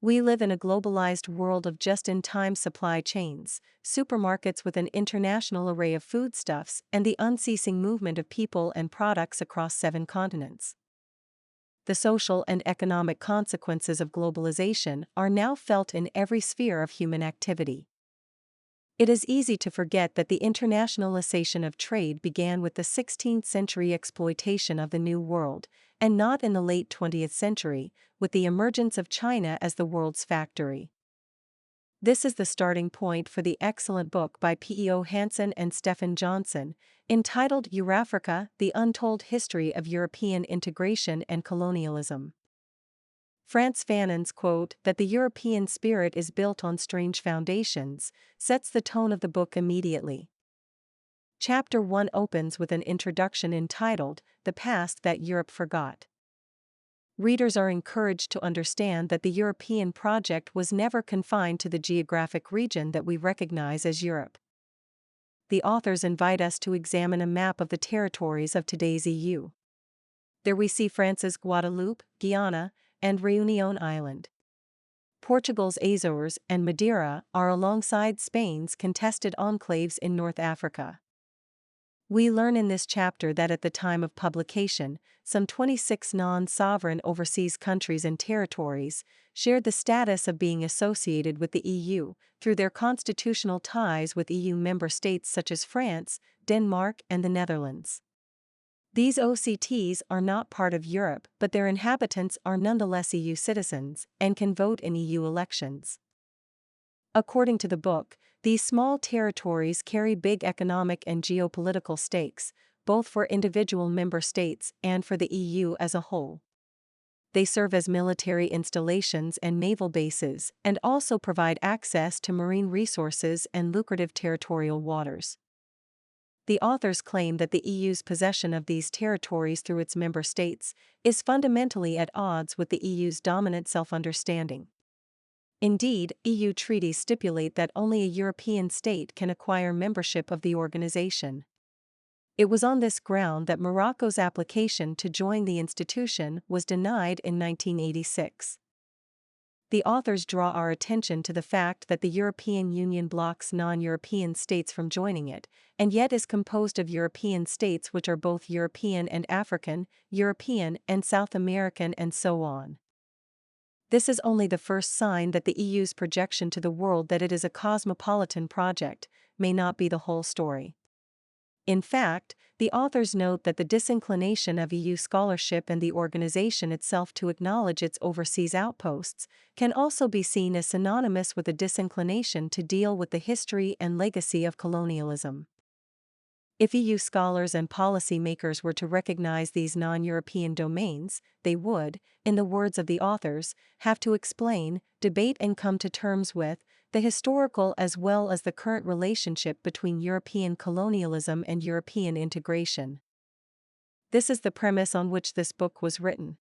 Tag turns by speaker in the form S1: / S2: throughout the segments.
S1: We live in a globalized world of just-in-time supply chains, supermarkets with an international array of foodstuffs, and the unceasing movement of people and products across 7 continents. The social and economic consequences of globalization are now felt in every sphere of human activity. It is easy to forget that the internationalization of trade began with the 16th century exploitation of the New World, and not in the late 20th century, with the emergence of China as the world's factory. This is the starting point for the excellent book by P.E.O. Hansen and Stephen Johnson, entitled EurAfrica: The Untold History of European Integration and Colonialism. Frantz Fanon's quote that the European spirit is built on strange foundations sets the tone of the book immediately. Chapter 1 opens with an introduction entitled The Past That Europe Forgot. Readers are encouraged to understand that the European project was never confined to the geographic region that we recognize as Europe. The authors invite us to examine a map of the territories of today's EU. There we see France's Guadeloupe, Guyana, and Réunion Island. Portugal's Azores and Madeira are alongside Spain's contested enclaves in North Africa. We learn in this chapter that at the time of publication, some 26 non-sovereign overseas countries and territories shared the status of being associated with the EU through their constitutional ties with EU member states such as France, Denmark, and the Netherlands. These OCTs are not part of Europe, but their inhabitants are nonetheless EU citizens and can vote in EU elections. According to the book, these small territories carry big economic and geopolitical stakes, both for individual member states and for the EU as a whole. They serve as military installations and naval bases, and also provide access to marine resources and lucrative territorial waters. The authors claim that the EU's possession of these territories through its member states is fundamentally at odds with the EU's dominant self-understanding. Indeed, EU treaties stipulate that only a European state can acquire membership of the organization. It was on this ground that Morocco's application to join the institution was denied in 1986. The authors draw our attention to the fact that the European Union blocks non-European states from joining it, and yet is composed of European states which are both European and African, European and South American, and so on. This is only the first sign that the EU's projection to the world that it is a cosmopolitan project may not be the whole story. In fact, the authors note that the disinclination of EU scholarship and the organization itself to acknowledge its overseas outposts can also be seen as synonymous with a disinclination to deal with the history and legacy of colonialism. If EU scholars and policymakers were to recognize these non-European domains, they would, in the words of the authors, have to explain, debate and come to terms with the historical as well as the current relationship between European colonialism and European integration. This is the premise on which this book was written.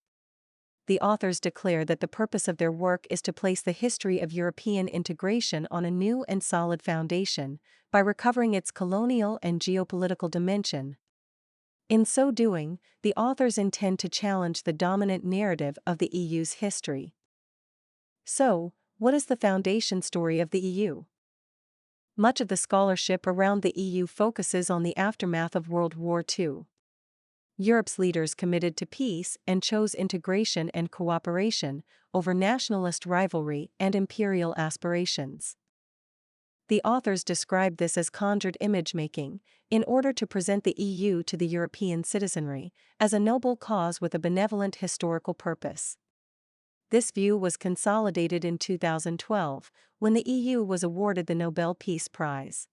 S1: The authors declare that the purpose of their work is to place the history of European integration on a new and solid foundation, by recovering its colonial and geopolitical dimension. In so doing, the authors intend to challenge the dominant narrative of the EU's history. So, what is the foundation story of the EU? Much of the scholarship around the EU focuses on the aftermath of World War II. Europe's leaders committed to peace and chose integration and cooperation over nationalist rivalry and imperial aspirations. The authors describe this as conjured image-making, in order to present the EU to the European citizenry as a noble cause with a benevolent historical purpose. This view was consolidated in 2012, when the EU was awarded the Nobel Peace Prize.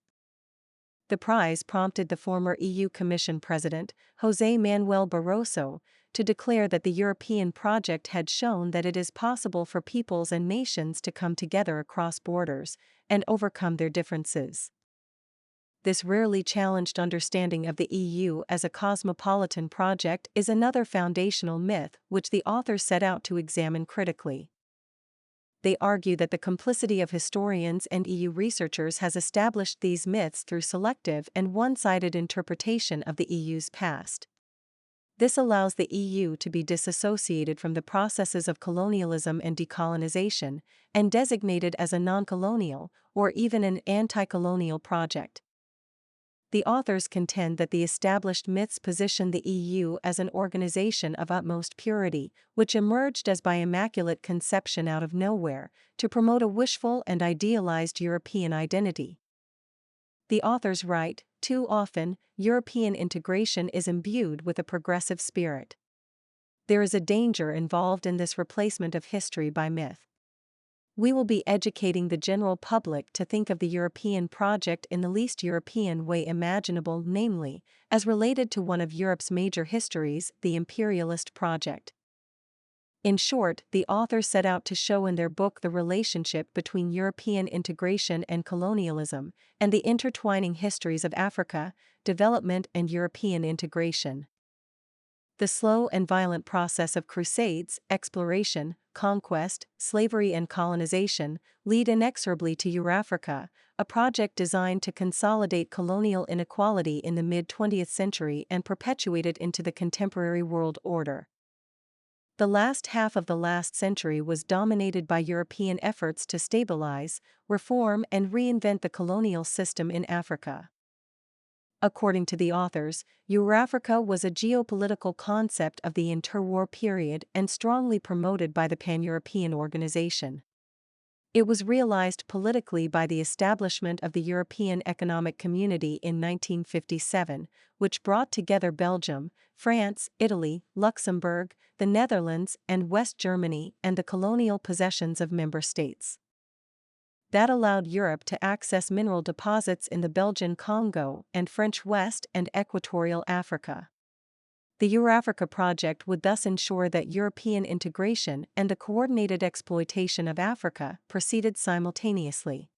S1: The prize prompted the former EU Commission President, José Manuel Barroso, to declare that the European project had shown that it is possible for peoples and nations to come together across borders and overcome their differences. This rarely challenged understanding of the EU as a cosmopolitan project is another foundational myth which the authors set out to examine critically. They argue that the complicity of historians and EU researchers has established these myths through selective and one-sided interpretation of the EU's past. This allows the EU to be disassociated from the processes of colonialism and decolonization, and designated as a non-colonial, or even an anti-colonial project. The authors contend that the established myths position the EU as an organization of utmost purity, which emerged as by Immaculate Conception out of nowhere, to promote a wishful and idealized European identity. The authors write, too often, European integration is imbued with a progressive spirit. There is a danger involved in this replacement of history by myth. We will be educating the general public to think of the European project in the least European way imaginable, namely, as related to one of Europe's major histories, the imperialist project. In short, the authors set out to show in their book the relationship between European integration and colonialism, and the intertwining histories of Africa, development and European integration. The slow and violent process of crusades, exploration, conquest, slavery and colonization lead inexorably to EurAfrica, a project designed to consolidate colonial inequality in the mid-20th century and perpetuate it into the contemporary world order. The last half of the last century was dominated by European efforts to stabilize, reform and reinvent the colonial system in Africa. According to the authors, EurAfrica was a geopolitical concept of the interwar period and strongly promoted by the Pan-European organization. It was realized politically by the establishment of the European Economic Community in 1957, which brought together Belgium, France, Italy, Luxembourg, the Netherlands, and West Germany and the colonial possessions of member states. That allowed Europe to access mineral deposits in the Belgian Congo and French West and Equatorial Africa. The EurAfrica project would thus ensure that European integration and the coordinated exploitation of Africa proceeded simultaneously.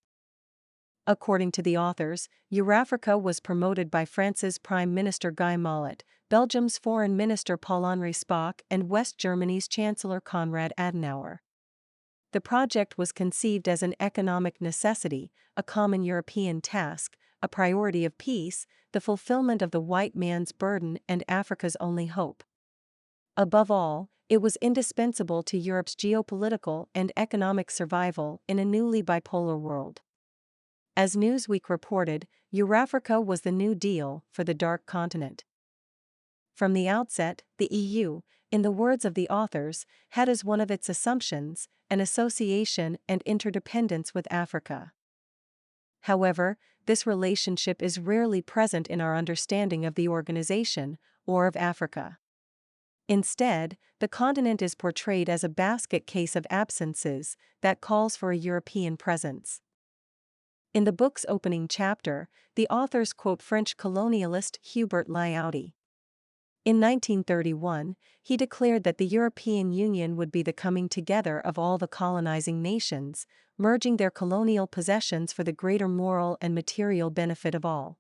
S1: According to the authors, EurAfrica was promoted by France's Prime Minister Guy Mollet, Belgium's Foreign Minister Paul-Henri Spaak, and West Germany's Chancellor Konrad Adenauer. The project was conceived as an economic necessity, a common European task, a priority of peace, the fulfillment of the white man's burden and Africa's only hope. Above all, it was indispensable to Europe's geopolitical and economic survival in a newly bipolar world. As Newsweek reported, EurAfrica was the New Deal for the Dark Continent. From the outset, the EU, in the words of the authors, had as one of its assumptions an association and interdependence with Africa. However, this relationship is rarely present in our understanding of the organization, or of Africa. Instead, the continent is portrayed as a basket case of absences that calls for a European presence. In the book's opening chapter, the authors quote French colonialist Hubert Lyautey. In 1931, he declared that the European Union would be the coming together of all the colonizing nations, merging their colonial possessions for the greater moral and material benefit of all.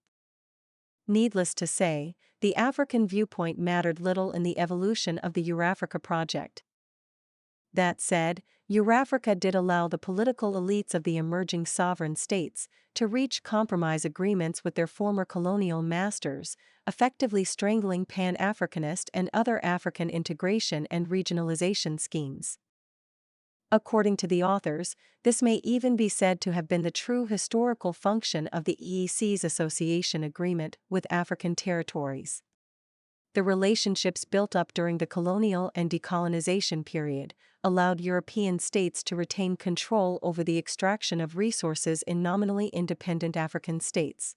S1: Needless to say, the African viewpoint mattered little in the evolution of the EurAfrica project. That said, EurAfrica did allow the political elites of the emerging sovereign states to reach compromise agreements with their former colonial masters, effectively strangling Pan-Africanist and other African integration and regionalization schemes. According to the authors, this may even be said to have been the true historical function of the EEC's association agreement with African territories. The relationships built up during the colonial and decolonization period allowed European states to retain control over the extraction of resources in nominally independent African states.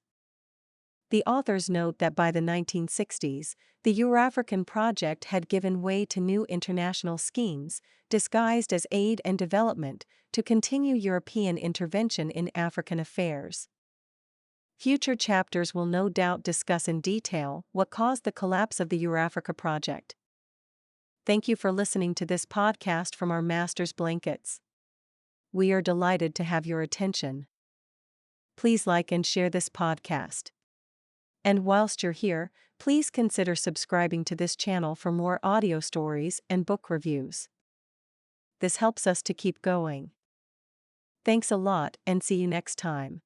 S1: The authors note that by the 1960s, the Eurafrican project had given way to new international schemes, disguised as aid and development, to continue European intervention in African affairs. Future chapters will no doubt discuss in detail what caused the collapse of the EurAfrica project. Thank you for listening to this podcast from our Master's Blankets. We are delighted to have your attention. Please like and share this podcast. And whilst you're here, please consider subscribing to this channel for more audio stories and book reviews. This helps us to keep going. Thanks a lot and see you next time.